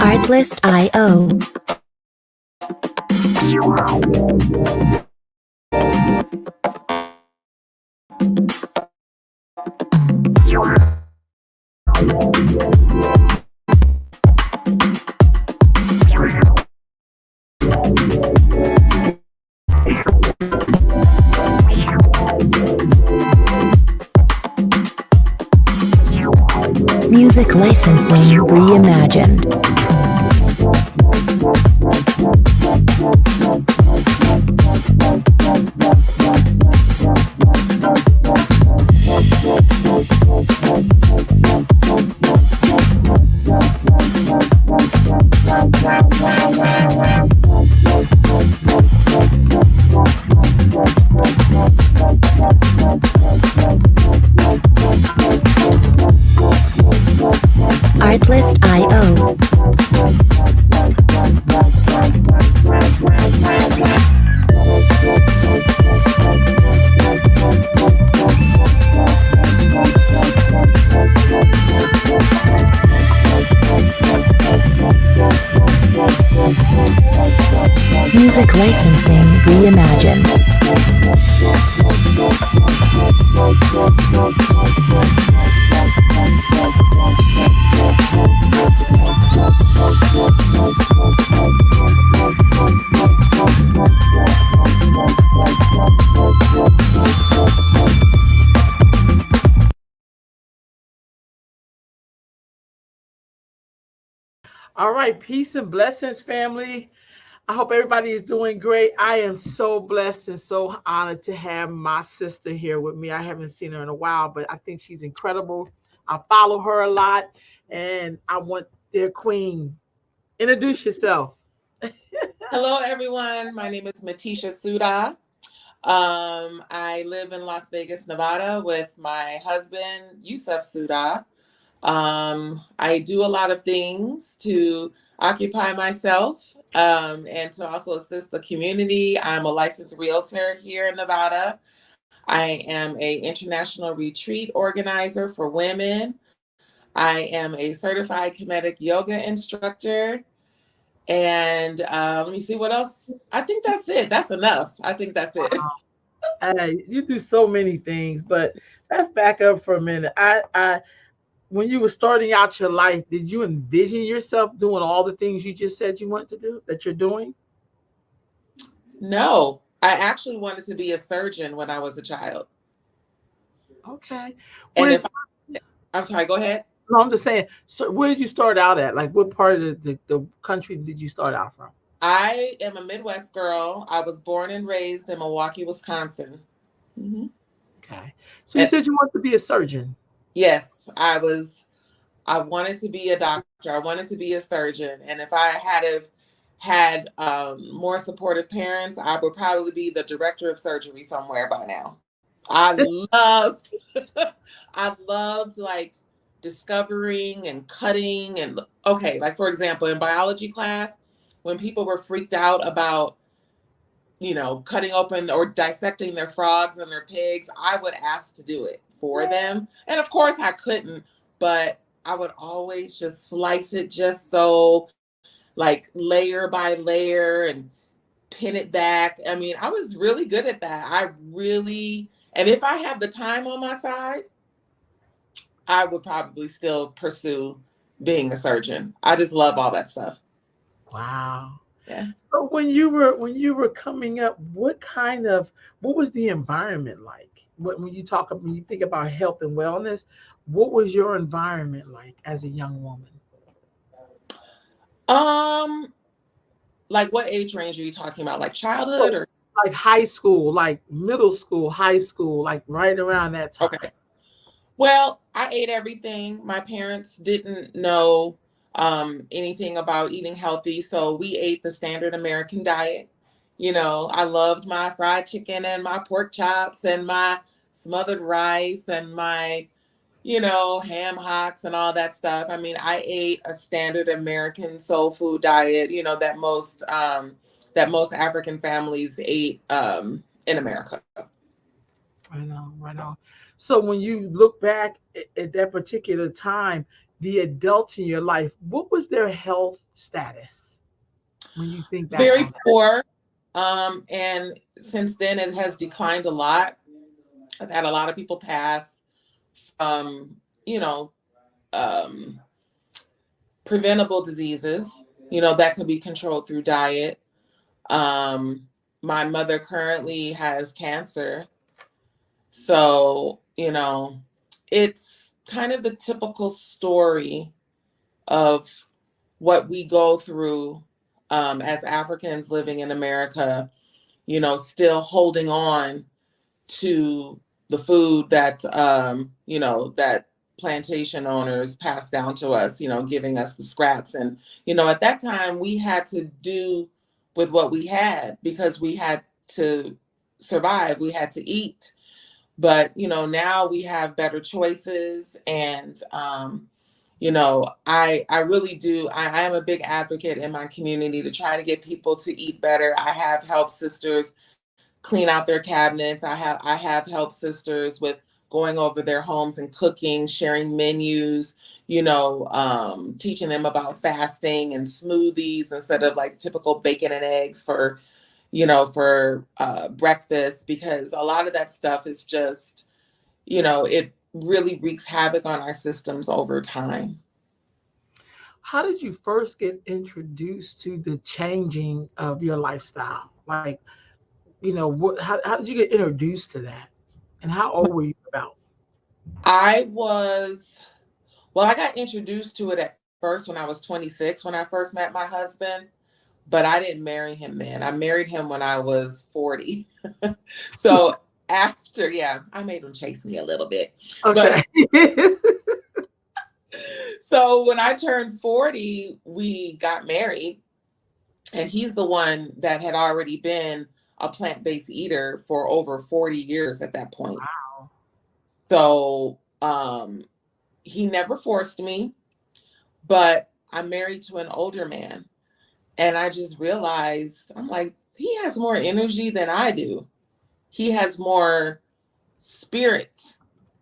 Artlist.io. Music licensing reimagined. Artlist.io. Music licensing reimagined. All right, peace and blessings, family. I hope everybody is doing great. I am so blessed and so honored to have my sister here with me. I haven't seen her in a while, but I think she's incredible. I follow her a lot, and I want their queen. Introduce yourself. Hello, everyone. My name is Maticia Sudah. I live in Las Vegas, Nevada with my husband, Yusuf Sudah. I do a lot of things to occupy myself and to also assist the community. I'm a licensed realtor here in Nevada. I am an international retreat organizer for women. I am a certified kinetic yoga instructor. And let me see what else. I think that's it. That's enough. I think that's it. You do so many things, but let's back up for a minute. When you were starting out your life, did you envision yourself doing all the things you just said you wanted to do that you're doing? No, I actually wanted to be a surgeon when I was a child. Okay. And if I'm sorry, go ahead. No, I'm just saying. So, where did you start out at? Like, what part of the country did you start out from? I am a Midwest girl. I was born and raised in Milwaukee, Wisconsin. Mm-hmm. Okay. So you said you wanted to be a surgeon. Yes, I wanted to be a doctor. I wanted to be a surgeon. And if I had more supportive parents, I would probably be the director of surgery somewhere by now. I loved, I loved like discovering and cutting and okay, like for example, in biology class, when people were freaked out about, cutting open or dissecting their frogs and their pigs, I would ask to do it for them. And of course I couldn't, but I would always just slice it just so like layer by layer and pin it back. I mean, I was really good at that. And if I have the time on my side, I would probably still pursue being a surgeon. I just love all that stuff. Wow. Yeah. So when you were coming up, what was the environment like? When you think about health and wellness, what was your environment like as a young woman? Like what age range are you talking about? Like childhood or like high school, like middle school, high school, like right around that time? okay. Well, I ate everything. My parents didn't know anything about eating healthy, so we ate the standard American diet. I loved my fried chicken and my pork chops and my smothered rice and my, ham hocks and all that stuff. I mean, I ate a standard American soul food diet, that most that most African families ate in America. Right on. So when you look back at that particular time, the adults in your life, what was their health status when you think back Very on that? poor. And since then, it has declined a lot. I've had a lot of people pass from, you know, um, preventable diseases, that could be controlled through diet. Um, my mother currently has cancer. So, it's kind of the typical story of what we go through as Africans living in America, still holding on to the food that, that plantation owners passed down to us, giving us the scraps. And, at that time we had to do with what we had because we had to survive, we had to eat. But, now we have better choices. And, I really do. I am a big advocate in my community to try to get people to eat better. I have helped sisters clean out their cabinets. I have helped sisters with going over their homes and cooking, sharing menus, teaching them about fasting and smoothies instead of like typical bacon and eggs for breakfast, because a lot of that stuff is just, it really wreaks havoc on our systems over time. How did you first get introduced to the changing of your lifestyle? Like, how did you get introduced to that? And how old were you about? I was, well, I got introduced to it at first when I was 26, when I first met my husband, but I didn't marry him then. I married him when I was 40. So after, yeah, I made him chase me a little bit. Okay. But so when I turned 40, we got married, and he's the one that had already been a plant-based eater for over 40 years at that point. Wow. So he never forced me, but I'm married to an older man. And I just realized, I'm like, he has more energy than I do. He has more spirit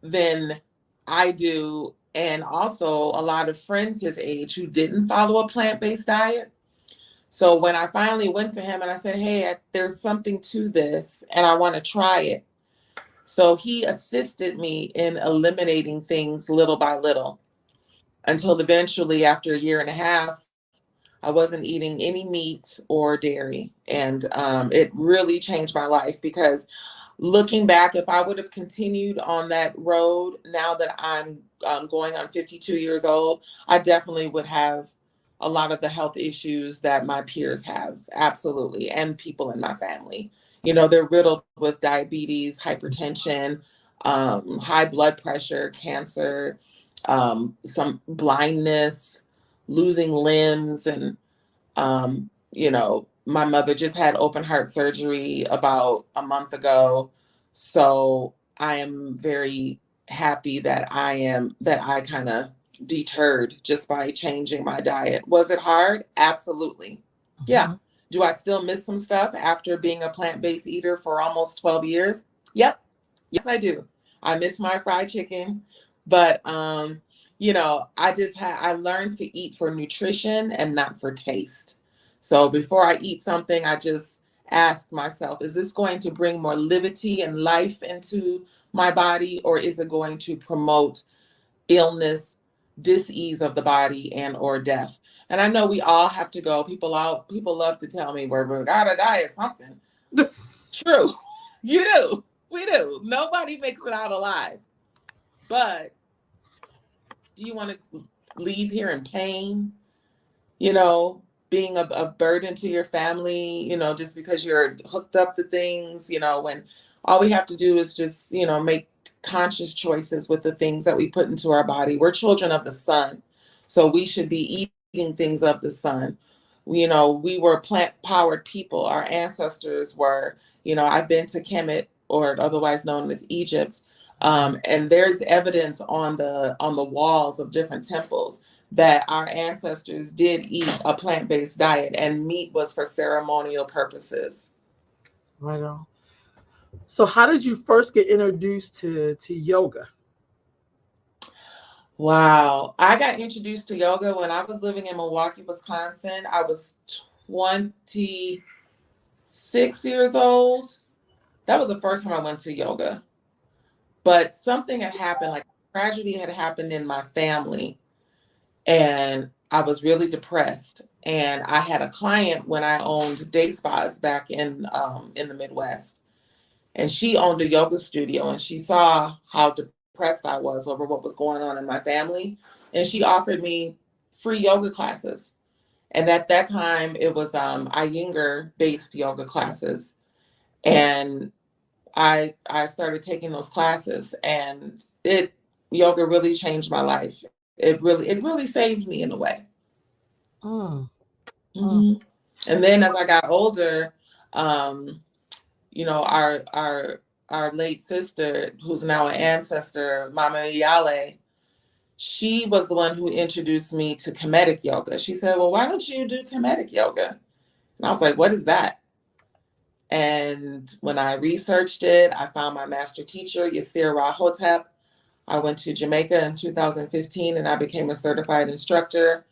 than I do. And also a lot of friends his age who didn't follow a plant-based diet. So when I finally went to him and I said, hey, there's something to this and I want to try it. So he assisted me in eliminating things little by little until eventually, after a year and a half, I wasn't eating any meat or dairy. And it really changed my life, because looking back, if I would have continued on that road now that I'm going on 52 years old, I definitely would have a lot of the health issues that my peers have. Absolutely. And people in my family. They're riddled with diabetes, hypertension, high blood pressure, cancer, some blindness, losing limbs. And my mother just had open heart surgery about a month ago. So I am very happy that I kind of deterred just by changing my diet. Was it hard? Absolutely. Yeah. Mhm. Do I still miss some stuff after being a plant-based eater for almost 12 years? Yep. Yes, I do. I miss my fried chicken, but I learned to eat for nutrition and not for taste. So before I eat something, I just ask myself, is this going to bring more liberty and life into my body, or is it going to promote illness, dis-ease of the body, and or death? And I know we all have to go. People love to tell me we gotta diet something. True. You do. We do. Nobody makes it out alive. But do you want to leave here in pain? Being a burden to your family, just because you're hooked up to things, when all we have to do is just, make conscious choices with the things that we put into our body. We're children of the sun, so we should be eating things of the sun. We were plant-powered people. Our ancestors were, I've been to Kemet, or otherwise known as Egypt, and there's evidence on the walls of different temples that our ancestors did eat a plant-based diet, and meat was for ceremonial purposes. Right on. So how did you first get introduced to yoga? Wow. I got introduced to yoga when I was living in Milwaukee, Wisconsin. I was 26 years old. That was the first time I went to yoga. But something had happened, like tragedy had happened in my family, and I was really depressed. And I had a client when I owned day spas back in the Midwest, and she owned a yoga studio, and she saw how depressed I was over what was going on in my family, and she offered me free yoga classes. And at that time, it was Iyengar based yoga classes, and I started taking those classes, and yoga really changed my life. It really saved me in a way. Mm, mm. Hmm. And then as I got older, um, you know, our late sister, who's now an ancestor, Mama Yale, she was the one who introduced me to Kinetic Yoga. She said, "Well, why don't you do Kinetic Yoga?" And I was like, "What is that?" And when I researched it, I found my master teacher, Yasir Rahotep. I went to Jamaica in 2015 and I became a certified instructor,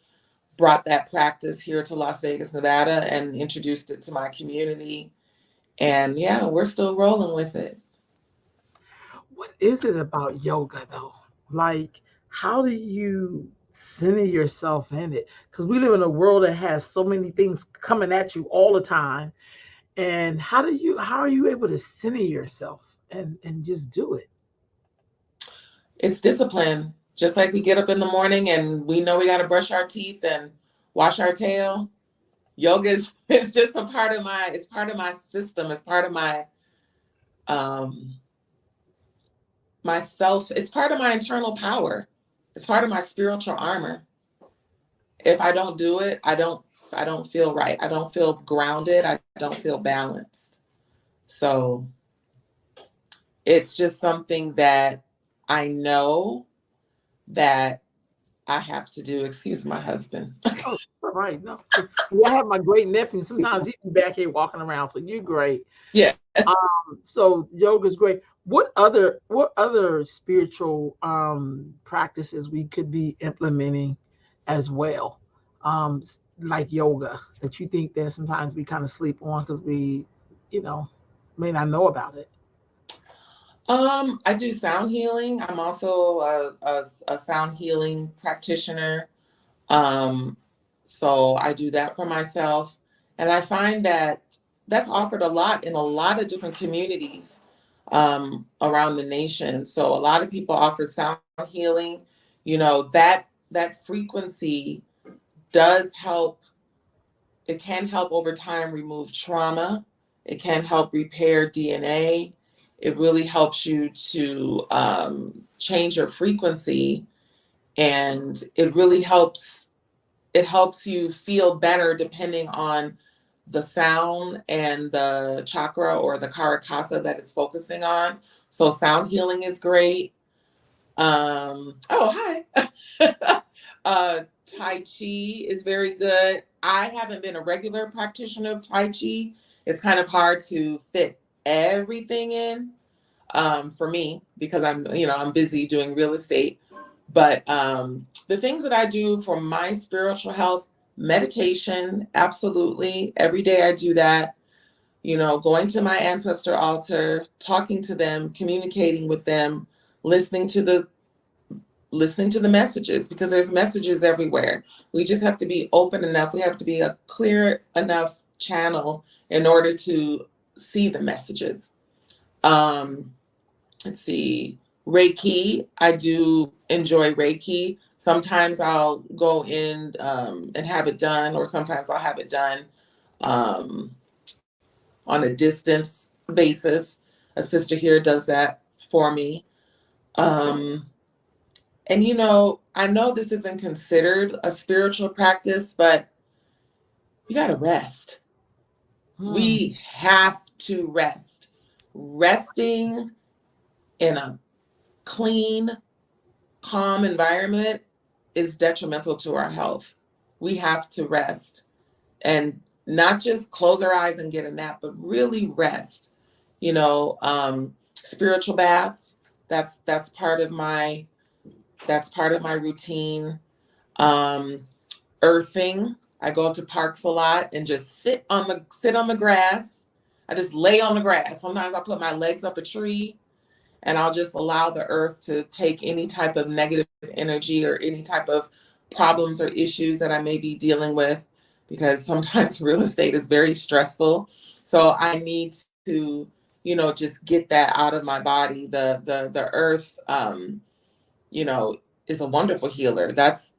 brought that practice here to Las Vegas, Nevada, and introduced it to my community. And yeah, we're still rolling with it. What is it about yoga though? Like, how do you center yourself in it? Because we live in a world that has so many things coming at you all the time. And how are you able to center yourself and just do it? It's discipline. Just like we get up in the morning and we know we got to brush our teeth and wash our tail. Yoga is just a part of it's part of my system. It's part of um, myself. It's part of my internal power. It's part of my spiritual armor. If I don't do it, I don't feel right. I don't feel grounded. I don't feel balanced. So it's just something that I know that I have to do. Excuse my husband. Oh, right. No. Yeah, I have my great nephew. Sometimes he's back here walking around. So you're great. Yes. So yoga's great. What other spiritual practices we could be implementing as well? Like yoga that you think that sometimes we kind of sleep on because we, you know, may not know about it. I do sound healing. I'm also a sound healing practitioner. Um, so I do that for myself. And I find that that's offered a lot in a lot of different communities around the nation. So a lot of people offer sound healing. You know, that frequency does help. It can help over time remove trauma. It can help repair DNA. It really helps you to change your frequency, and it helps you feel better depending on the sound and the chakra or the karakasa that it's focusing on. So sound healing is great. Oh, hi. Tai Chi is very good. I haven't been a regular practitioner of Tai Chi. It's kind of hard to fit everything in for me because I'm busy doing real estate. But the things that I do for my spiritual health, meditation, absolutely. Every day I do that. Going to my ancestor altar, talking to them, communicating with them, listening to the listening to the messages, because there's messages everywhere. We just have to be open enough. We have to be a clear enough channel in order to see the messages. Um, let's see, Reiki. I do enjoy Reiki. Sometimes I'll go in and have it done, or sometimes I'll have it done um, on a distance basis. A sister here does that for me. Um, and I know this isn't considered a spiritual practice, but you got to rest. Hmm. We have to rest. Resting in a clean, calm environment is detrimental to our health. We have to rest, and not just close our eyes and get a nap, but really rest. Spiritual baths, that's part of my routine. Um, Earthing. I go to parks a lot and just sit on the grass. I just lay on the grass. Sometimes I put my legs up a tree and I'll just allow the earth to take any type of negative energy or any type of problems or issues that I may be dealing with, because sometimes real estate is very stressful. So I need to, just get that out of my body. The earth, is a wonderful healer. That's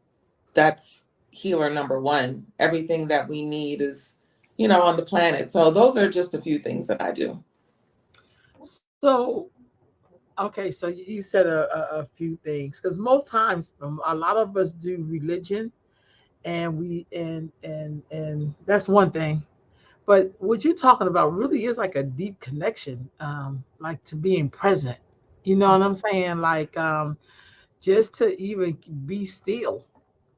healer number one. Everything that we need is, on the planet. So those are just a few things that I do. So, okay, so you said a few things, because most times a lot of us do religion, and and that's one thing. But what you're talking about really is like a deep connection, like to being present. You know what I'm saying? Like just to even be still,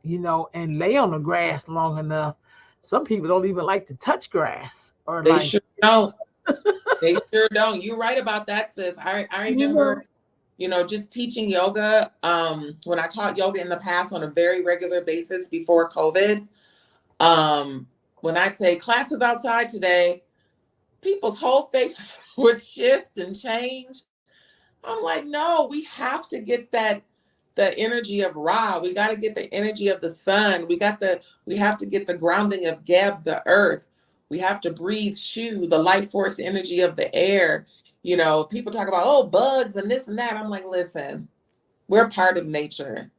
and lay on the grass long enough. Some people don't even like to touch grass or They like, sure don't. They sure don't. You're right about that, sis. I you know, remember, just teaching yoga. When I taught yoga in the past on a very regular basis before COVID, when I'd say classes outside today, people's whole faces would shift and change. I'm like, no, we have to get the energy of Ra. We got to get the energy of the sun. We have to get the grounding of Geb, the earth. We have to breathe Shu, the life force energy of the air. People talk about, oh, bugs and this and that. I'm like, listen, we're part of nature.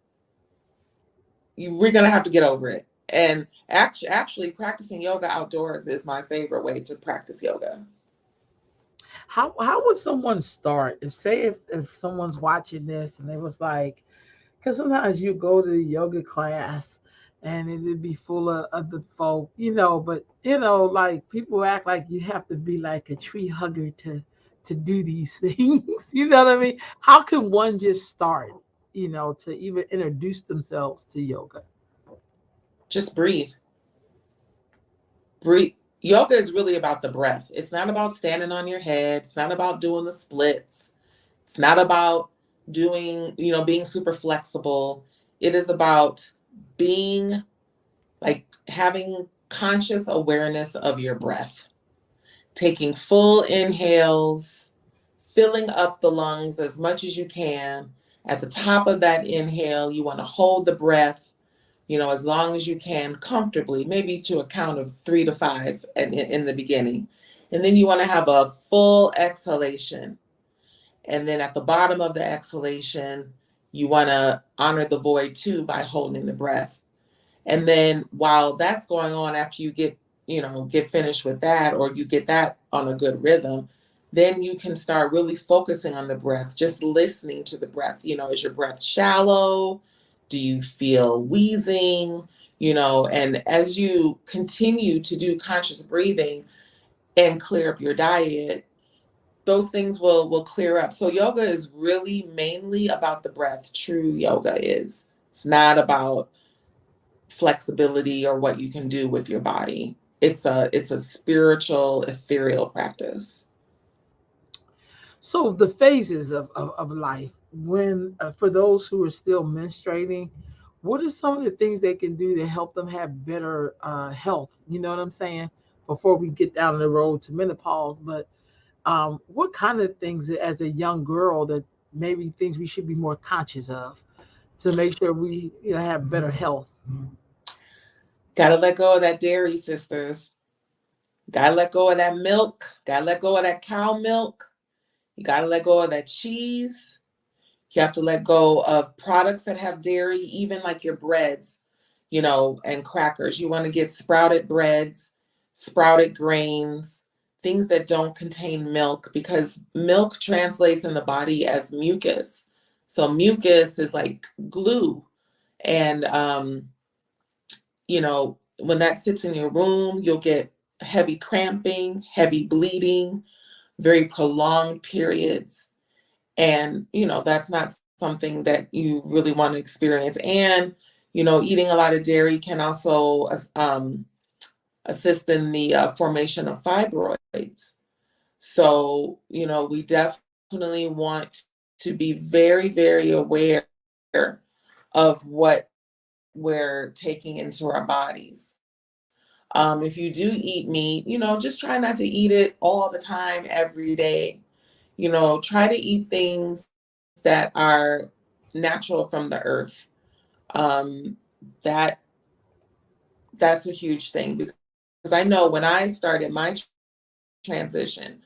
We're going to have to get over it. And actually practicing yoga outdoors is my favorite way to practice yoga. how would someone start? If someone's watching this and they was like, because sometimes you go to the yoga class and it'd be full of other folk, but like people act like you have to be like a tree hugger to do these things. You know what I mean? How can one just start, to even introduce themselves to yoga? Just breathe. Breathe. Yoga is really about the breath. It's not about standing on your head. It's not about doing the splits. It's not about doing, being super flexible. It is about being, like, having conscious awareness of your breath, taking full inhales, filling up the lungs as much as you can. At the top of that inhale, you want to hold the breath, as long as you can comfortably, maybe to a count of 3 to 5 in the beginning. And then you want to have a full exhalation. And then at the bottom of the exhalation, you want to honor the void too by holding the breath. And then while that's going on, after you get finished with that, or you get that on a good rhythm, then you can start really focusing on the breath, just listening to the breath. Is your breath shallow? Do you feel wheezing? And as you continue to do conscious breathing and clear up your diet, those things will clear up. So yoga is really mainly about the breath. True yoga is. It's not about flexibility or what you can do with your body. It's a spiritual, ethereal practice. So the phases of life, when for those who are still menstruating, what are some of the things they can do to help them have better health? You know what I'm saying? Before we get down the road to menopause, but what kind of things as a young girl that maybe things we should be more conscious of to make sure we have better health? Gotta let go of that dairy, sisters. Gotta let go of that milk. Gotta let go of that cow milk. You gotta let go of that cheese. You have to let go of products that have dairy, even like your breads, and crackers. You want to get sprouted breads, sprouted grains, things that don't contain milk, because milk translates in the body as mucus. So mucus is like glue. And, when that sits in your room, you'll get heavy cramping, heavy bleeding, very prolonged periods. And, that's not something that you really want to experience. And Eating a lot of dairy can also assist in the formation of fibroids. So, we definitely want to be very, very aware of what we're taking into our bodies. If you do eat meat, just try not to eat it all the time, every day. Try to eat things that are natural from the earth. Um, that that's a huge thing, because I know when I started my transition,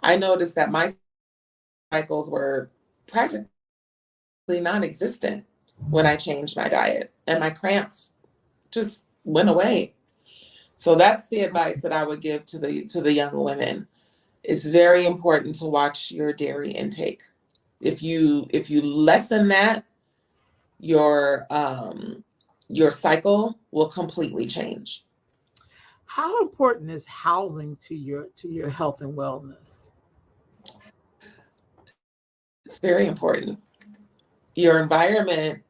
I noticed that my cycles were practically non-existent when I changed my diet, and my cramps just went away. So that's the advice that I would give to the young women. It's very important to watch your dairy intake. If you lessen that, your cycle will completely change. How important is housing to your health and wellness? It's very important. Your environment,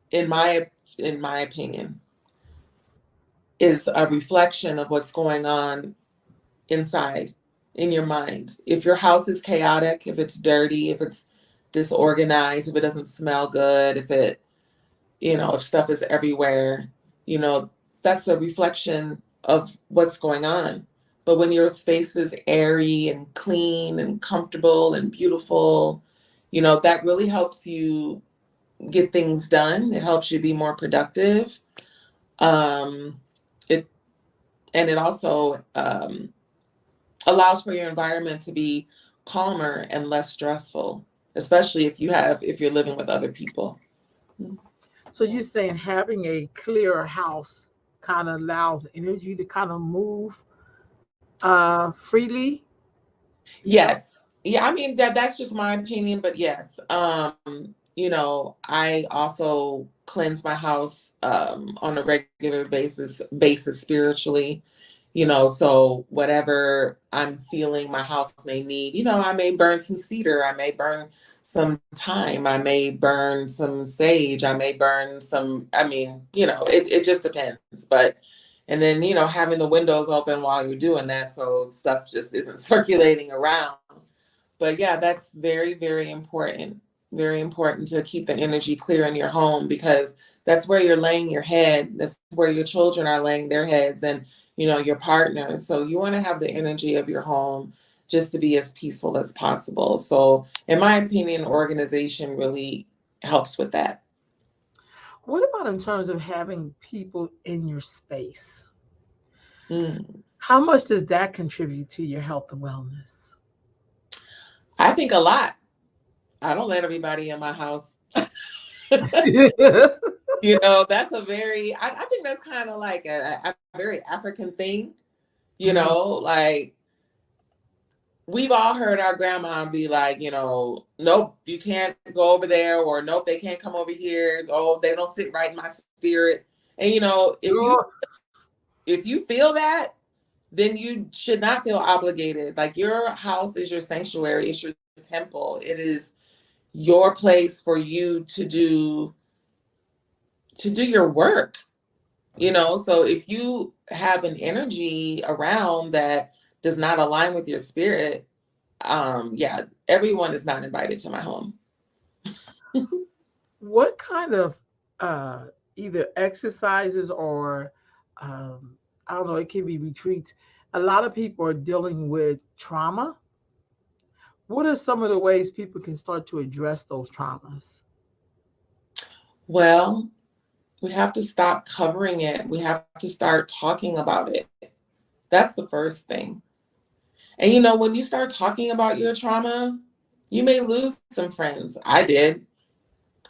in my opinion, is a reflection of what's going on inside in your mind. If your house is chaotic, if it's dirty, if it's disorganized, if it doesn't smell good, if stuff is everywhere, that's a reflection of what's going on. But when your space is airy and clean and comfortable and beautiful, that really helps you get things done. It helps you be more productive. Um, it and it also allows for your environment to be calmer and less stressful, especially if you're living with other people. So you're saying having a clearer house kind of allows energy to kind of move freely. Yes. Yeah, I mean that's just my opinion, but yes. I also cleanse my house on a regular basis spiritually. So whatever I'm feeling my house may need, I may burn some cedar, I may burn some thyme, I may burn some sage, I may burn some, it just depends. But and then, having the windows open while you're doing that, so stuff just isn't circulating around. But yeah, that's very, very important. Very important to keep the energy clear in your home, because that's where you're laying your head. That's where your children are laying their heads, and, your partner. So you want to have the energy of your home just to be as peaceful as possible. So in my opinion, organization really helps with that. What about in terms of having people in your space? Mm. How much does that contribute to your health and wellness? I think a lot. I don't let everybody in my house. That's I think that's kind of like a very African thing, like we've all heard our grandma be like, nope, you can't go over there, or nope, they can't come over here. Oh, they don't sit right in my spirit. And, Sure. if you feel that, then you should not feel obligated. Like, your house is your sanctuary, it's your temple. It is your place for you to do your work. So if you have an energy around that does not align with your spirit, yeah, everyone is not invited to my home. What kind of uh, either exercises or I don't know, it can be retreats. A lot of people are dealing with trauma. What are some of the ways people can start to address those traumas? Well, we have to stop covering it. We have to start talking about it. That's the first thing. And when you start talking about your trauma, you may lose some friends. I did.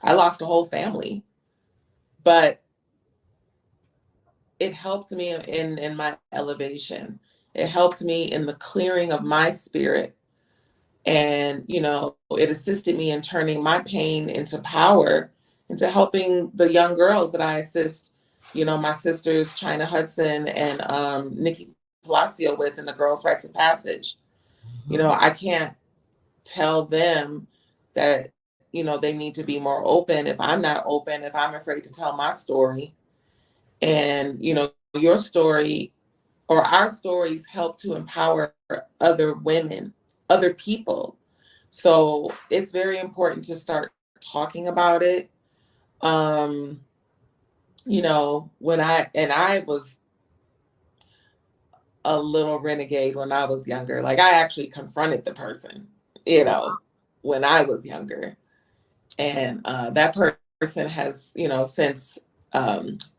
I lost a whole family. But it helped me in my elevation. It helped me in the clearing of my spirit. And, it assisted me in turning my pain into power, into helping the young girls that I assist, my sisters, China Hudson and Nikki Palacio, with in the Girls' Rites of Passage. Mhm. I can't tell them that you know, they need to be more open. If I'm not open, if I'm afraid to tell my story, and, you know, your story or our stories help to empower other women, other people. So it's very important to start talking about it. Um, you know, I was a little renegade when I was younger. Like, I actually confronted the person, you know, when I was younger. And that person has, you know, since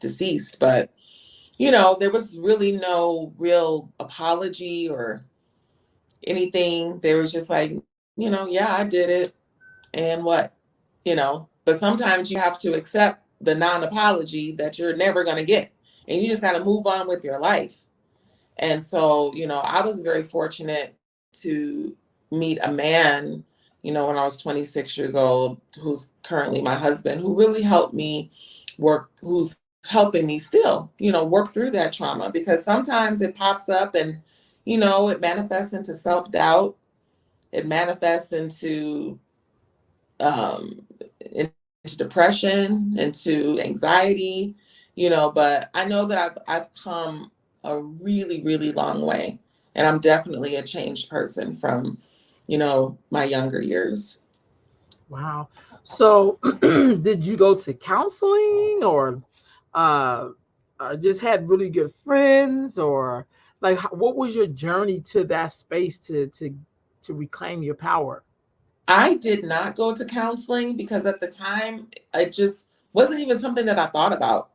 deceased, but, you know, there was really no real apology or anything. There was just like, you know, yeah, I did it. And what, you know, but sometimes you have to accept the non-apology that you're never going to get. And you just got to move on with your life. And so, you know, I was very fortunate to meet a man, you know, when I was 26 years old, who's currently my husband, who really helped me who's helping me still, you know, work through that trauma, because sometimes it pops up and, you know, it manifests into self-doubt. It manifests um, into depression, into anxiety, you know, but I know that I've come a really, really long way. And I'm definitely a changed person from, you know, my younger years. Wow. So did you go to counseling, uh, or just had really good friends, or like what was your journey to that space to reclaim your power? I did not go to counseling because at the time, it just wasn't even something that I thought about.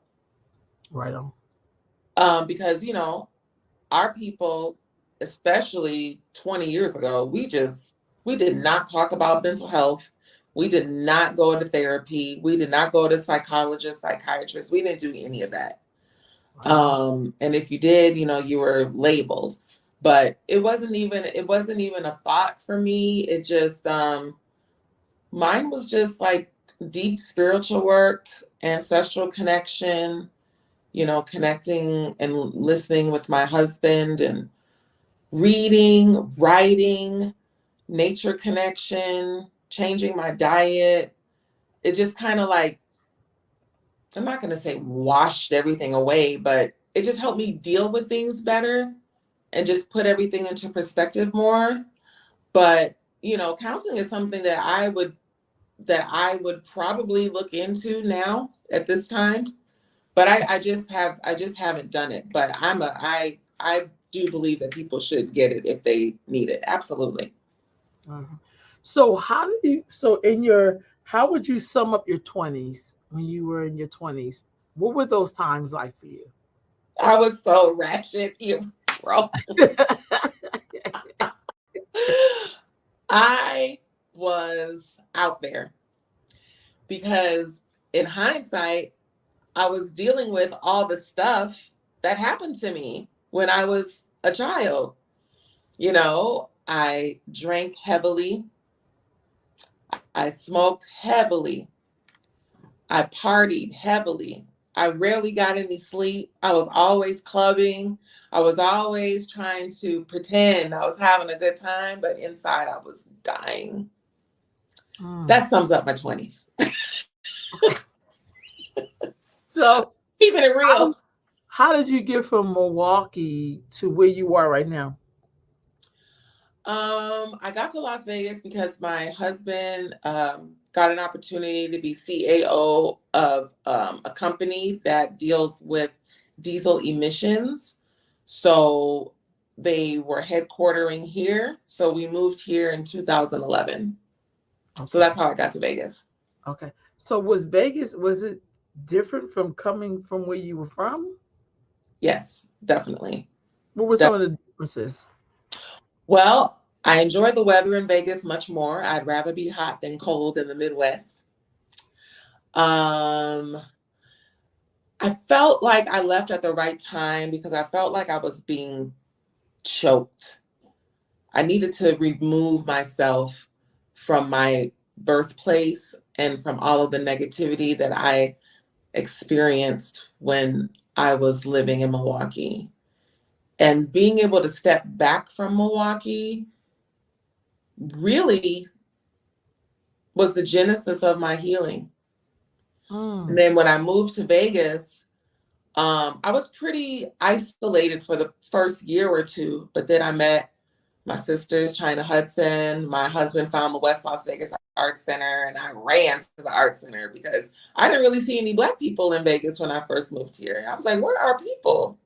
Right on. Because, you know, our people, especially 20 years ago, we did not talk about mental health. We did not go to therapy. We did not go to psychologists, psychiatrists. We didn't do any of that. Wow. And if you did, you know, you were labeled. But it wasn't even a thought for me. It just mine was just like deep spiritual work, ancestral connection, you know, connecting and listening with my husband, and reading, writing, nature connection, changing my diet. It just kind of like, I'm not going to say washed everything away, but it just helped me deal with things better and just put everything into perspective more. But, you know, counseling is something that I would probably look into now at this time. But I just haven't done it. But I do believe that people should get it if they need it. Absolutely. Mhm. So how would you sum up your 20s when you were in your 20s? What were those times like for you? I was so ratchet, you bro. I was out there because in hindsight, I was dealing with all the stuff that happened to me when I was a child. You know, I drank heavily, I smoked heavily, I partied heavily. I rarely got any sleep. I was always clubbing. I was always trying to pretend I was having a good time, but inside I was dying. Mm. That sums up my 20s. So Keeping it how, real. how did you get from Milwaukee to where you are right now? I got to Las Vegas because my husband got an opportunity to be CAO of a company that deals with diesel emissions. So they were headquartering here. So we moved here in 2011. So Okay. that's how I got to Vegas. Okay. So was it different from coming from where you were from? Yes, definitely. What were Def- some of the differences? well, I enjoy the weather in Vegas much more. I'd rather be hot than cold in the Midwest. Um, I felt like I left at the right time because I felt like I was being choked. I needed to remove myself from my birthplace and from all of the negativity that I experienced when I was living in Milwaukee. And being able to step back from Milwaukee really was the genesis of my healing. Mm. And then when I moved to Vegas, I was pretty isolated for the first year or two, but then I met my sisters, China Hudson. My husband found the West Las Vegas Art Center, and I ran to the art center because I didn't really see any Black people in Vegas when I first moved here. I was like, where are people?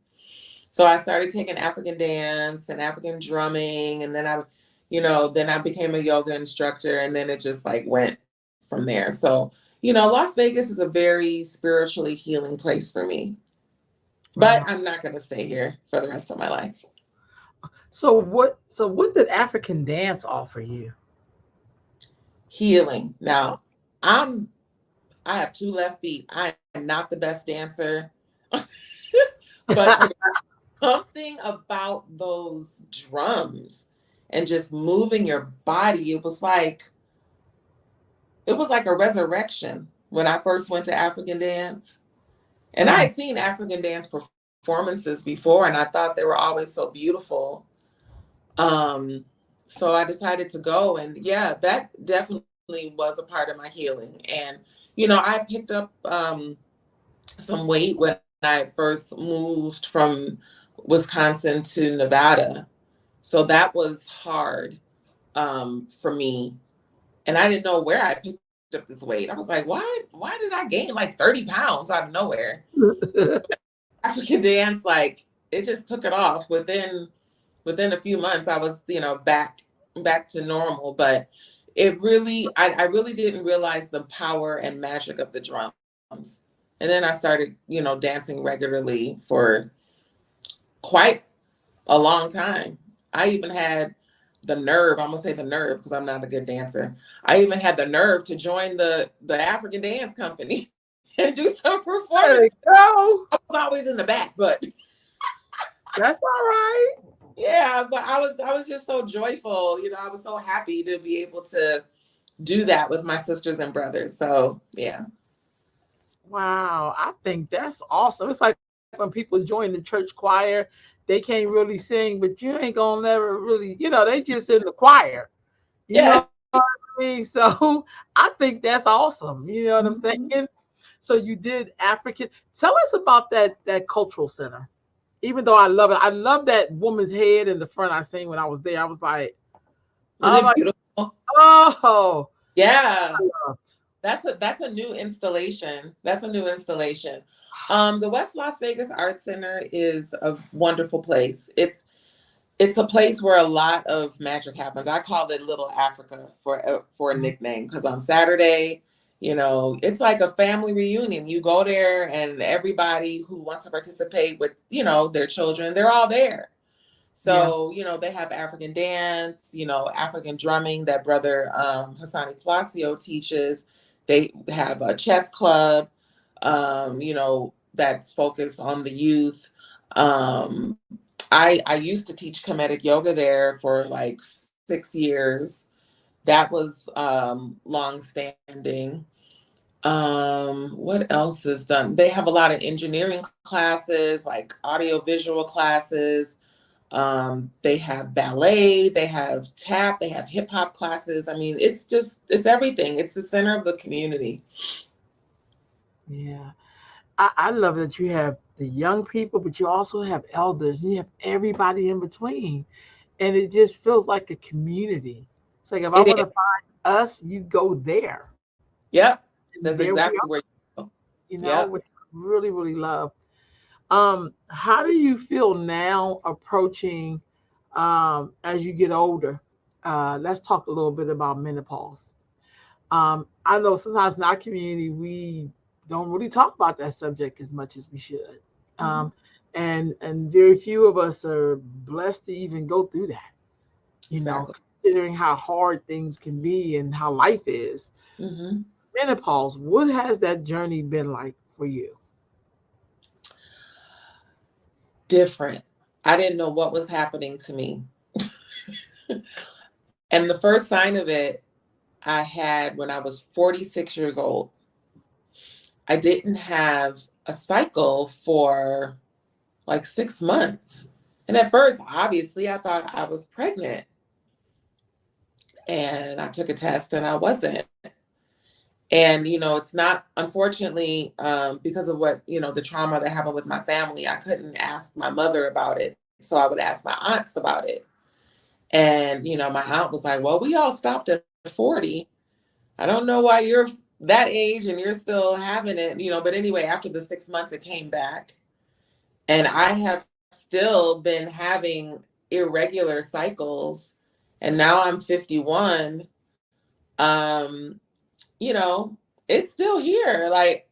So I started taking African dance and African drumming, and then I became a yoga instructor, and then it just like went from there. So, Las Vegas is a very spiritually healing place for me, but Wow. I'm not going to stay here for the rest of my life. So what did African dance offer you? Healing. Now, I have two left feet. I am not the best dancer, but there was something about those drums and just moving your body. It was like a resurrection when I first went to African dance. And I had seen African dance performances before, and I thought they were always so beautiful. So I decided to go, and yeah, that definitely was a part of my healing. And I picked up some weight when I first moved from Wisconsin to Nevada, so that was hard for me, and I didn't know where I picked up this weight. I was like, why did I gain like 30 pounds out of nowhere? African dance, like, it just took it off within a few months. I was, back to normal, but I really didn't realize the power and magic of the drums. And then I started, dancing regularly for quite a long time. I even had the nerve, I'm gonna say the nerve because I'm not a good dancer. I even had the nerve to join the African dance company and do some There performance. you go. I was always in the back, but That's all right. yeah, but I was just so joyful. I was so happy to be able to do that with my sisters and brothers. So yeah. Wow, I think that's awesome. It's like when people join the church choir, they can't really sing, but you ain't gonna never really, they just in the choir. You Yeah. know what I mean? So I think that's awesome. You know what I'm Mhm. saying? So you did African. Tell us about that cultural center. Even though I love it, I love that woman's head in the front. I seen when I was there. I was like, Isn't oh it my, beautiful? oh, Yeah. I loved. That's a new installation. That's a new installation. The West Las Vegas Art Center is a wonderful place. It's a place where a lot of magic happens. I call it Little Africa for a nickname, because on Saturday, it's like a family reunion. You go there, and everybody who wants to participate with, their children, they're all there. Yeah. So, they have African dance, African drumming that brother Hassani Palacio teaches. They have a chess club, that's focused on the youth. Um, I used to teach Kinetic Yoga there for like 6 years. That was long standing. What else is done? They have a lot of engineering classes, like audio visual classes. They have ballet, they have tap, they have hip hop classes. I mean, it's everything. It's the center of the community. Yeah. I love that you have the young people, but you also have elders, and you have everybody in between. And it just feels like a community. It's like if I It want is. to find us, you go there. Yep. And That's there we exactly are, where you go. Yep. which I really, really love. How do you feel now approaching as you get older? Let's talk a little bit about menopause. I know sometimes in our community we don't really talk about that subject as much as we should. Mhm. Um, and very few of us are blessed to even go through that, Exactly. considering how hard things can be and how life is. Hmm. Menopause, what has that journey been like for you? Different. I didn't know what was happening to me. And the first sign of it I had when I was 46 years old. I didn't have a cycle for like 6 months. And at first, obviously, I thought I was pregnant. And I took a test and I wasn't. And, it's not, unfortunately, because of what, the trauma that happened with my family, I couldn't ask my mother about it. So I would ask my aunts about it. And, my aunt was like, well, we all stopped at 40. I don't know why you're that age and you're still having it, but anyway, after the 6 months, it came back. And I have still been having irregular cycles. And now I'm 51. Um, it's still here. Like,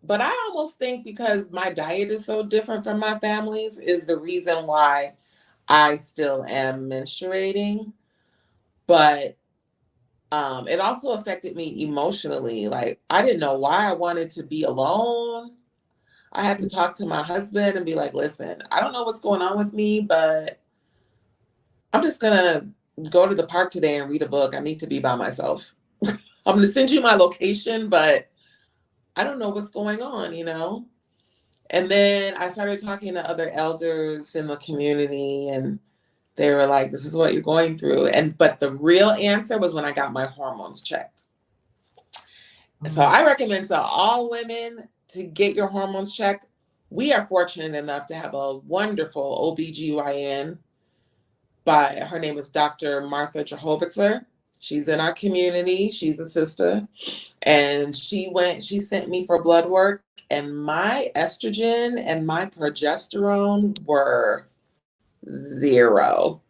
but I almost think because my diet is so different from my family's is the reason why I still am menstruating. But it also affected me emotionally. Like, I didn't know why I wanted to be alone. I had to talk to my husband and be like, listen, I don't know what's going on with me, but I'm just going to go to the park today and read a book. I need to be by myself. I'm going to send you my location, but I don't know what's going on, And then I started talking to other elders in the community, and they were like, this is what you're going through. But the real answer was when I got my hormones checked. So I recommend to all women to get your hormones checked. We are fortunate enough to have a wonderful OBGYN her name is Dr. Martha Jehobitzer. She's in our community. She's a sister. And she sent me for blood work, and my estrogen and my progesterone were 0.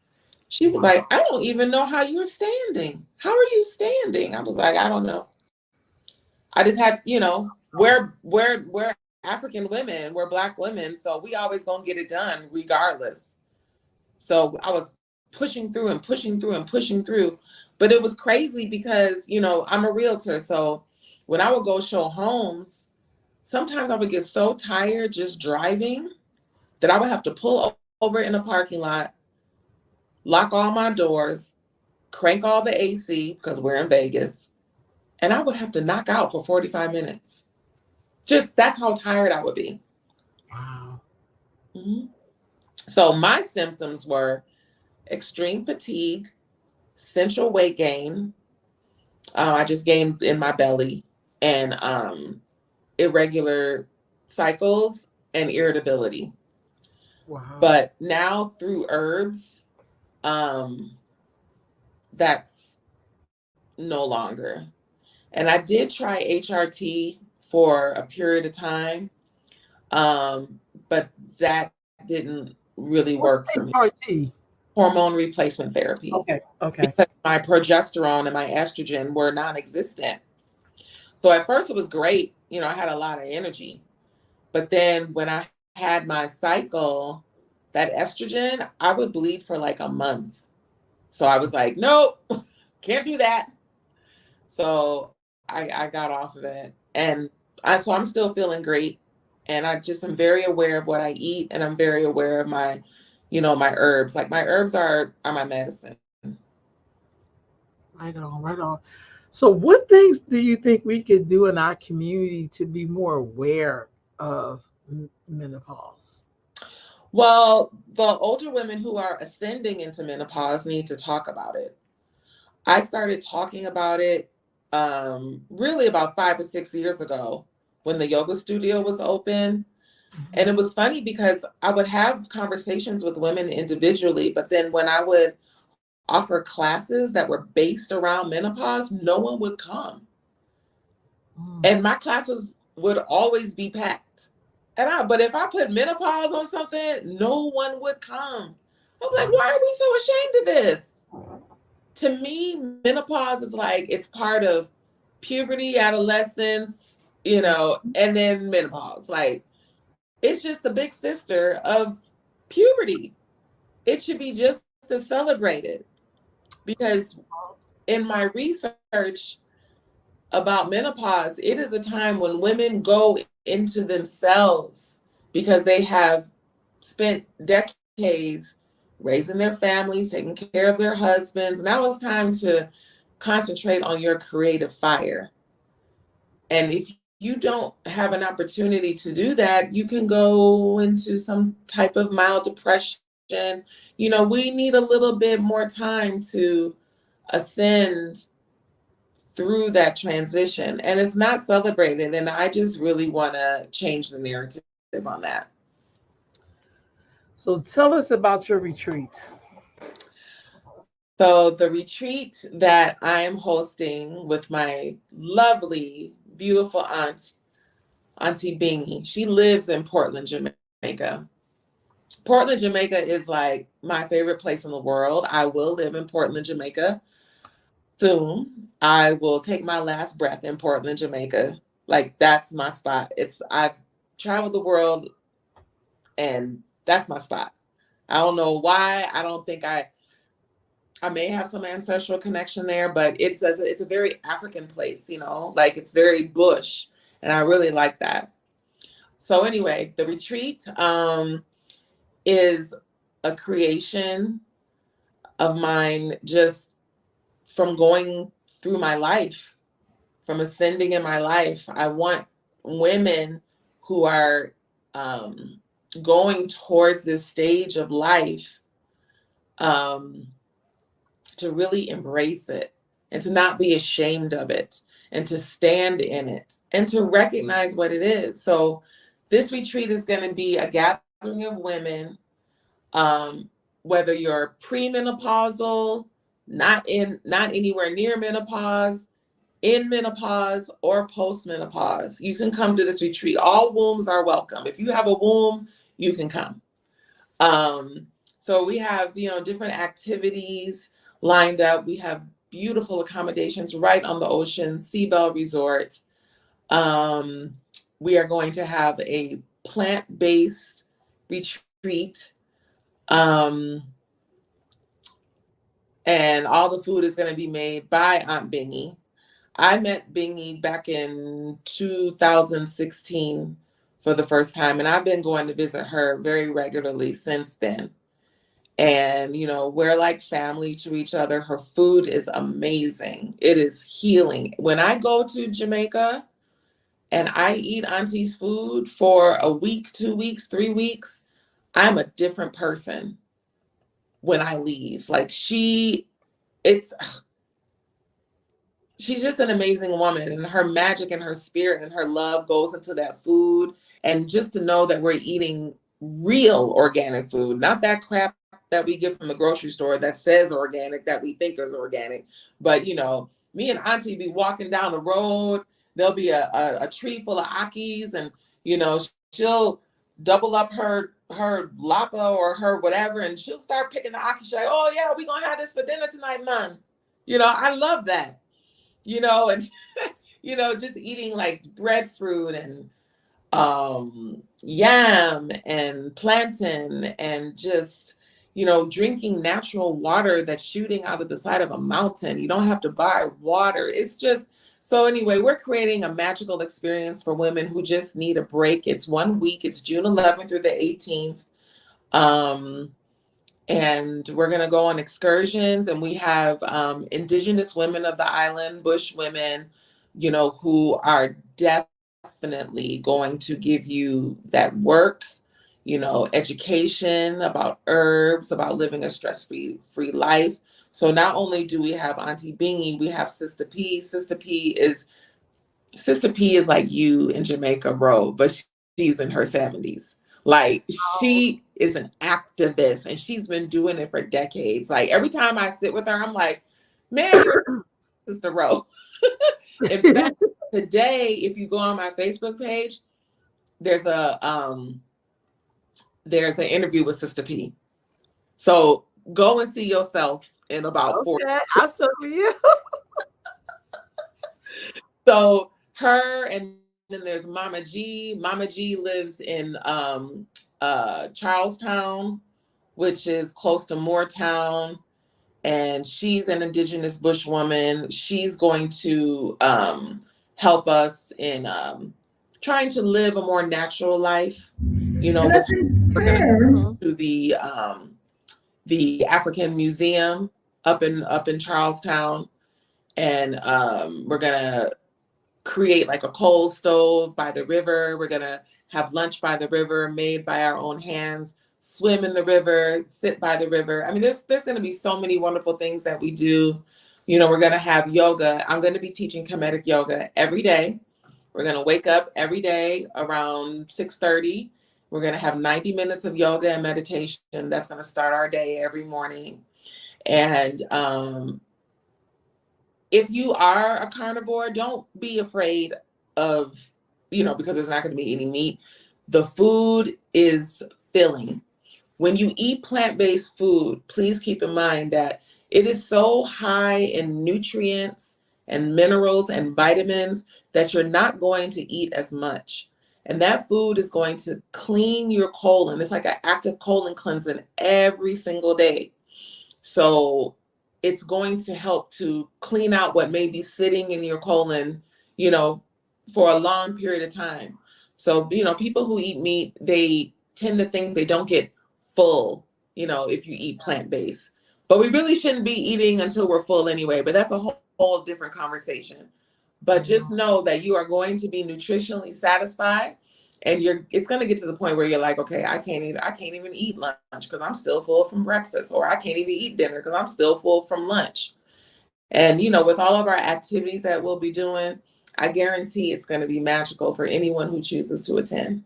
She was like, I don't even know how you're standing. How are you standing? I was like, I don't know. I just had, we're African women, we're Black women, so we always gonna get it done regardless. So I was pushing through and pushing through and pushing through. But it was crazy because, I'm a realtor. So when I would go show homes, sometimes I would get so tired just driving that I would have to pull over in a parking lot, lock all my doors, crank all the AC because we're in Vegas, and I would have to knock out for 45 minutes. Just that's how tired I would be. Wow. Mm-hmm. So my symptoms were extreme fatigue, central weight gain. I just gained in my belly, and irregular cycles and irritability. Wow. But now through herbs, that's no longer. And I did try HRT for a period of time, but that didn't really work for me. HRT? Hormone replacement therapy. Okay. Because my progesterone and my estrogen were non-existent. So at first it was great. I had a lot of energy. But then when I had my cycle, that estrogen, I would bleed for like a month. So I was like, nope, can't do that. So I got off of it. And so I'm still feeling great. And I just am very aware of what I eat. And I'm very aware of my, my herbs. Like my herbs are my medicine. Right on, right on. So, what things do you think we could do in our community to be more aware of menopause? Well, the older women who are ascending into menopause need to talk about it. I started talking about it really about 5 or 6 years ago when the yoga studio was open. And it was funny because I would have conversations with women individually, but then when I would offer classes that were based around menopause, no one would come. And my classes would always be packed. But if I put menopause on something, no one would come. I'm like, why are we so ashamed of this? To me, menopause is like, it's part of puberty, adolescence, and then menopause. Like, it's just the big sister of puberty. It should be just as celebrated. Because in my research about menopause, it is a time when women go into themselves because they have spent decades raising their families, taking care of their husbands. Now it's time to concentrate on your creative fire. And if you don't have an opportunity to do that, you can go into some type of mild depression. We need a little bit more time to ascend through that transition, and it's not celebrated. And I just really want to change the narrative on that. So tell us about your retreats. So the retreat that I am hosting with my lovely, beautiful aunt, Auntie Bingy, she lives in Portland, Jamaica. Portland, Jamaica is like my favorite place in the world. I will live in Portland, Jamaica soon. I will take my last breath in Portland, Jamaica. Like that's my spot. I've traveled the world and that's my spot. I don't know why. I don't think I may have some ancestral connection there, but it's a very African place, you know, like it's very bush, and I really like that. So anyway, the retreat is a creation of mine, just from going through my life, from ascending in my life. I want women who are going towards this stage of life um, to really embrace it and to not be ashamed of it and to stand in it and to recognize what it is. So this retreat is going to be a gathering of women, whether you're premenopausal, not anywhere near menopause, in menopause, or postmenopause. You can come to this retreat. All wombs are welcome. If you have a womb, you can come. So we have, different activities lined up. We have beautiful accommodations right on the ocean, Seabell Resort. We are going to have a plant-based retreat. And all the food is going to be made by Aunt Bingy. I met Bingy back in 2016 for the first time, and I've been going to visit her very regularly since then. And, we're like family to each other. Her food is amazing. It is healing. When I go to Jamaica and I eat Auntie's food for a week, 2 weeks, 3 weeks, I'm a different person when I leave. Like she's just an amazing woman, and her magic and her spirit and her love goes into that food. And just to know that we're eating real organic food, not that crap that we get from the grocery store that says organic, that we think is organic. But, me and Auntie be walking down the road, there'll be a tree full of akis, and, she'll double up her lapa or her whatever, and she'll start picking the aki. She's like, oh yeah, we're going to have this for dinner tonight, man. I love that. And just eating like breadfruit and yam and plantain, and just drinking natural water that's shooting out of the side of a mountain. You don't have to buy water. It's just so anyway, we're creating a magical experience for women who just need a break. It's 1 week. It's June 11th through the 18th. And we're going to go on excursions, and we have indigenous women of the island, bush women, who are definitely going to give you that work, education about herbs, about living a stress-free life. So not only do we have Auntie Bingy, we have Sister P. Sister P is like you in Jamaica, bro, but she's in her 70s. Like she is an activist, and she's been doing it for decades. Like every time I sit with her, I'm like, man, you're Sister Ro. In fact, today, if you go on my Facebook page, there's an interview with Sister P. So go and see yourself in about 4 Okay, I'll show you. So her, and then there's Mama G. Mama G lives in Charlestown, which is close to Moortown, and she's an indigenous bush woman. She's going to help us in trying to live a more natural life. We're going to go to the African Museum up in Charlestown, and we're gonna create like a coal stove by the river. We're gonna have lunch by the river, made by our own hands, swim in the river, sit by the river. I mean, there's gonna be so many wonderful things that we do. we're going to have yoga. I'm going to be teaching Kinetic Yoga every day. We're going to wake up every day around 6:30. We're going to have 90 minutes of yoga and meditation. That's going to start our day every morning. And if you are a carnivore, don't be afraid of, because there's not going to be any meat. The food is filling. When you eat plant-based food, please keep in mind that it is so high in nutrients and minerals and vitamins that you're not going to eat as much. And that food is going to clean your colon. It's like an active colon cleansing every single day. So it's going to help to clean out what may be sitting in your colon, for a long period of time. So, people who eat meat, they tend to think they don't get full, if you eat plant-based. But we really shouldn't be eating until we're full anyway, but that's a whole different conversation. But just know that you are going to be nutritionally satisfied, and it's going to get to the point where you're like, okay, I can't even eat lunch because I'm still full from breakfast, or I can't even eat dinner because I'm still full from lunch. And, with all of our activities that we'll be doing, I guarantee it's going to be magical for anyone who chooses to attend.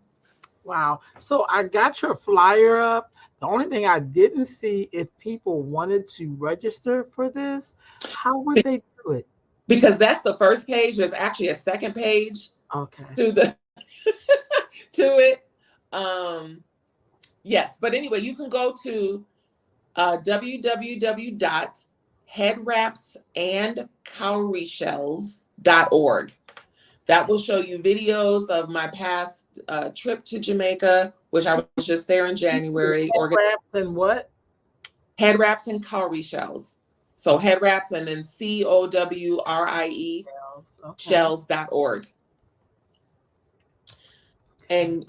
Wow. So I got your flyer up. The only thing I didn't see, if people wanted to register for this, how would they do it? Because that's the first page. There's actually a second page Okay. to it. Yes. But anyway, you can go to www.headwrapsandcowrieshells.org. That will show you videos of my past trip to Jamaica, which I was just there in January. Head wraps and what? Head wraps and cowrie shells. So head wraps and then COWRIE shells.org. And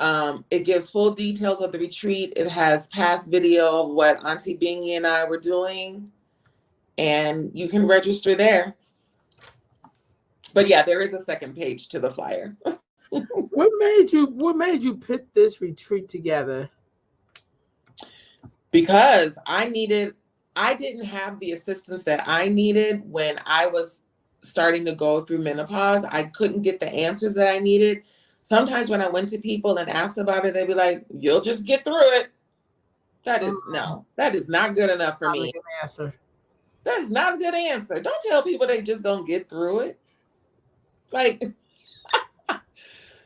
it gives full details of the retreat. It has past video of what Auntie Bingy and I were doing. And you can register there. But yeah, there is a second page to the flyer. What made you put this retreat together? Because I didn't have the assistance that I needed when I was starting to go through menopause. I couldn't get the answers that I needed. Sometimes when I went to people and asked about it, they'd be like, you'll just get through it. That is not good enough for me. Not a good answer. That is not a good answer. Don't tell people they just gonna get through it. Like,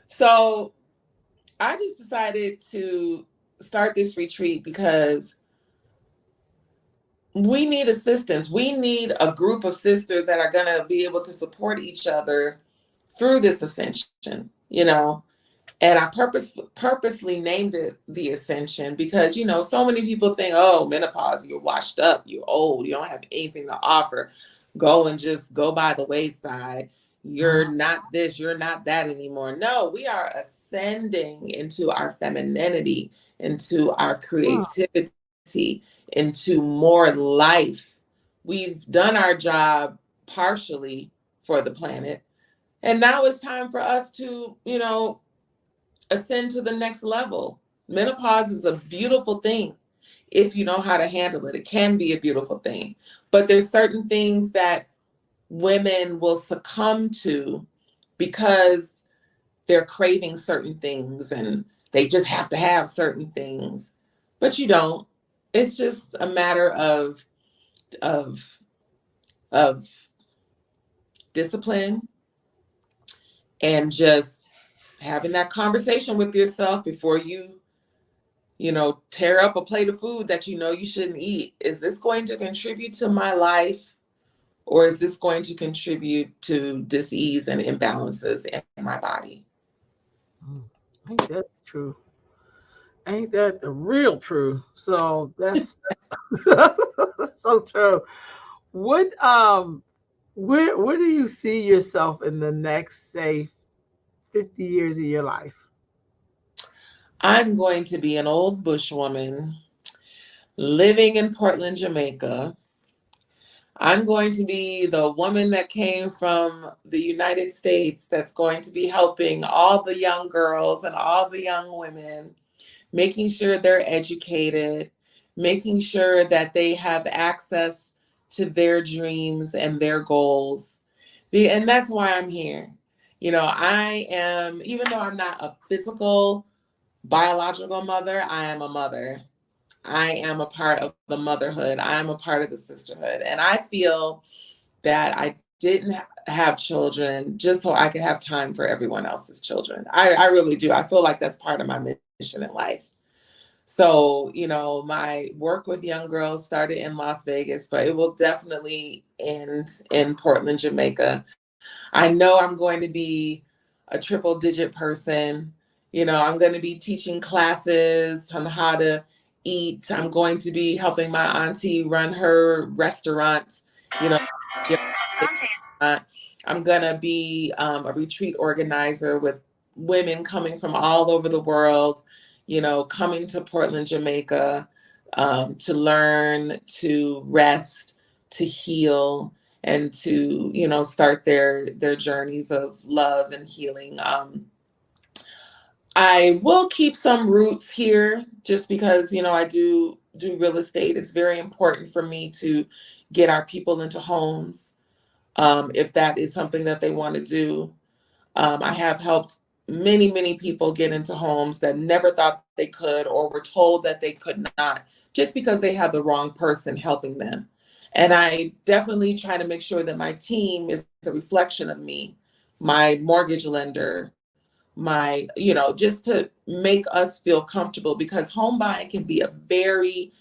so I just decided to start this retreat because we need assistance. We need a group of sisters that are going to be able to support each other through this ascension, and I purposely named it the ascension because, so many people think, oh, menopause, you're washed up, you're old, you don't have anything to offer. Go and just go by the wayside. You're not this, you're not that anymore. No, we are ascending into our femininity, into our creativity, into more life. We've done our job partially for the planet. And now it's time for us to, ascend to the next level. Menopause is a beautiful thing if you know how to handle it. It can be a beautiful thing. But there's certain things that women will succumb to because they're craving certain things and they just have to have certain things. But you don't. It's just a matter of discipline and just having that conversation with yourself before you tear up a plate of food that you shouldn't eat. Is this going to contribute to my life, or is this going to contribute to dis-ease and imbalances in my body? Ain't that true? Ain't that the real truth? So that's so true. What where do you see yourself in the next, say, 50 years of your life? I'm going to be an old bushwoman living in Portland, Jamaica. I'm going to be the woman that came from the United States that's going to be helping all the young girls and all the young women, making sure they're educated, making sure that they have access to their dreams and their goals. And that's why I'm here. You know, I am, even though I'm not a physical biological mother, I am a mother. I am a part of the motherhood. I am a part of the sisterhood. And I feel that I didn't have children just so I could have time for everyone else's children. I really do. I feel like that's part of my mission in life. So, you know, my work with young girls started in Las Vegas, but it will definitely end in Portland, Jamaica. I know I'm going to be a triple digit person. You know, I'm going to be teaching classes on how to eat. I'm going to be helping my auntie run her restaurant, you know. I'm going to be a retreat organizer with women coming from all over the world, you know, coming to Portland, Jamaica, to learn, to rest, to heal, and to, you know, start their journeys of love and healing. I will keep some roots here just because, you know, I do real estate. It's very important for me to get our people into homes, if that is something that they want to do. I have helped many people get into homes that never thought they could or were told that they could not just because they had the wrong person helping them. And I definitely try to make sure that my team is a reflection of me, my mortgage lender, my, you know, just to make us feel comfortable, because home buying can be a very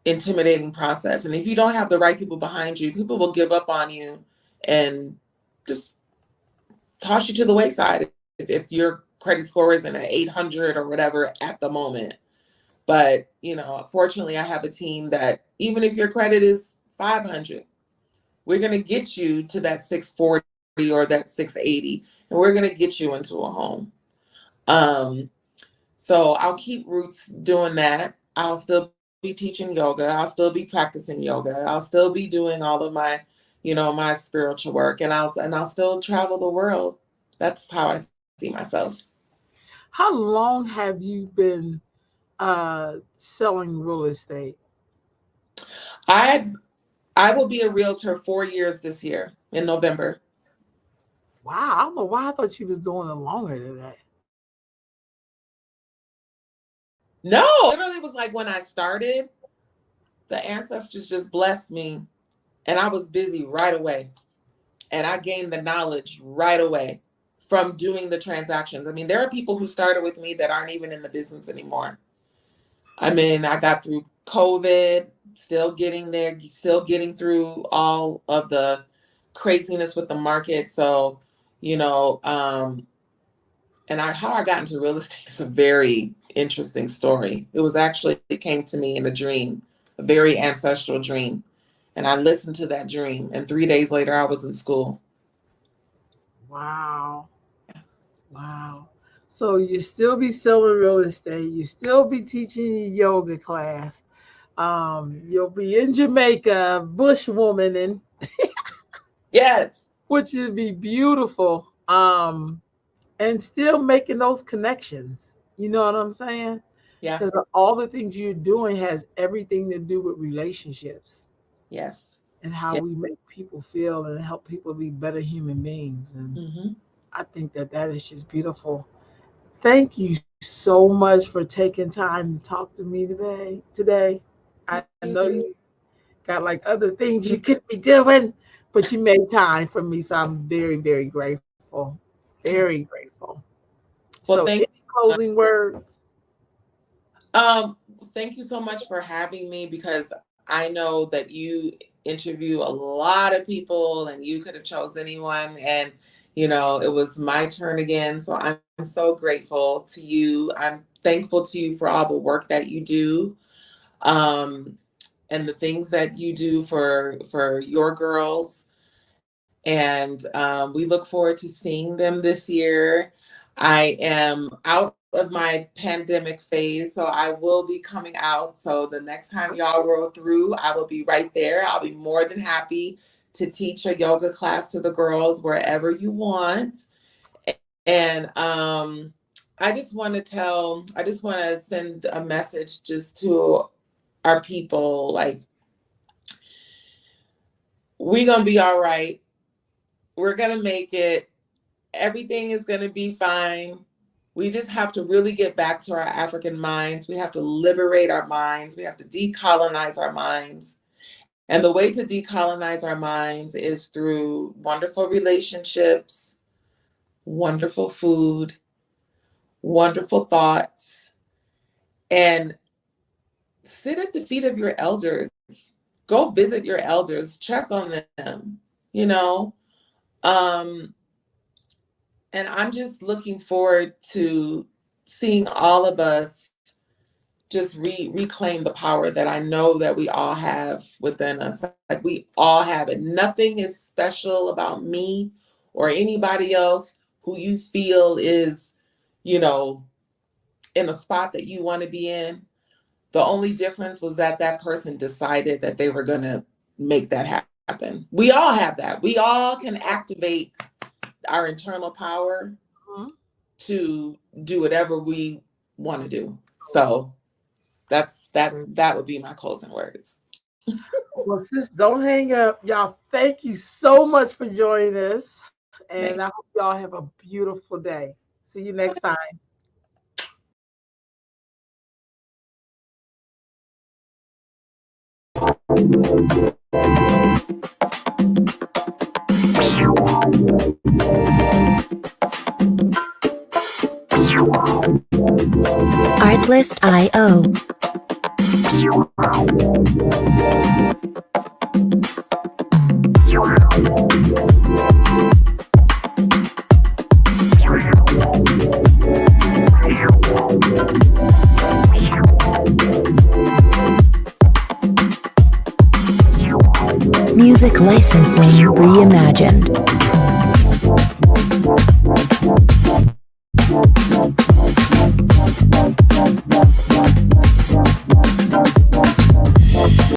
intimidating process. And if you don't have the right people behind you, people will give up on you and just toss you to the wayside if your credit score isn't at 800 or whatever at the moment. But, you know, fortunately, I have a team that even if your credit is 500, we're going to get you to that 640 or that 680, and we're going to get you into a home. So I'll keep roots doing that. I'll still be teaching yoga. I'll still be practicing yoga. I'll still be doing all of my, you know, my spiritual work, and I'll still travel the world. That's how I see myself. How long have you been selling real estate? I I will be a realtor 4 years this year in November. Wow, I don't know why I thought you was doing it longer than that. No, literally was like when I started, the ancestors just blessed me and I was busy right away. And I gained the knowledge right away from doing the transactions. I mean, there are people who started with me that aren't even in the business anymore. I mean, I got through COVID, still getting there, still getting through all of the craziness with the market. So, you know, how I got into real estate is a very interesting story. It came to me in a dream, a very ancestral dream. And I listened to that dream. And 3 days later, I was in school. Wow. Wow. So you still be selling real estate, you still be teaching yoga class. You'll be in Jamaica, bushwoman, and Yes. which would be beautiful. And still making those connections. You know what I'm saying? Yeah. Because all the things you're doing has everything to do with relationships Yes. and how Yeah. we make people feel and help people be better human beings. And Hmm. I think that that is just beautiful. Thank you so much for taking time to talk to me today. I know you got like other things you could be doing, but you made time for me. So I'm very grateful. Very grateful. So Well, any thank you. closing words? Um, Thank you so much for having me, because I know that you interview a lot of people and you could have chose anyone, and you know, it was my turn again. So I'm so grateful to you. I'm thankful to you for all the work that you do. Um, and the things that you do for your girls. And we look forward to seeing them this year. I am out of my pandemic phase, so I will be coming out. So the next time y'all roll through, I will be right there. I'll be more than happy to teach a yoga class to the girls wherever you want. And I just want to send a message just to our people, like, we're going to be all right. We're going to make it. Everything is going to be fine. We just have to really get back to our African minds. We have to liberate our minds. We have to decolonize our minds. And the way to decolonize our minds is through wonderful relationships, wonderful food, wonderful thoughts, and sit at the feet of your elders. Go visit your elders, check on them, you know. And I'm just looking forward to seeing all of us just reclaim the power that I know that we all have within us. Like we all have it. Nothing is special about me or anybody else who you feel is, you know, in a spot that you want to be in. The only difference was that that person decided that they were going to make that happen. We all have that. We all can activate our internal power to do whatever we want to do. So that would be my closing words. Well, sis, don't hang up. Y'all, thank you so much for joining us. And I hope y'all have a beautiful day. See you next time. Artlist.io. Music licensing reimagined.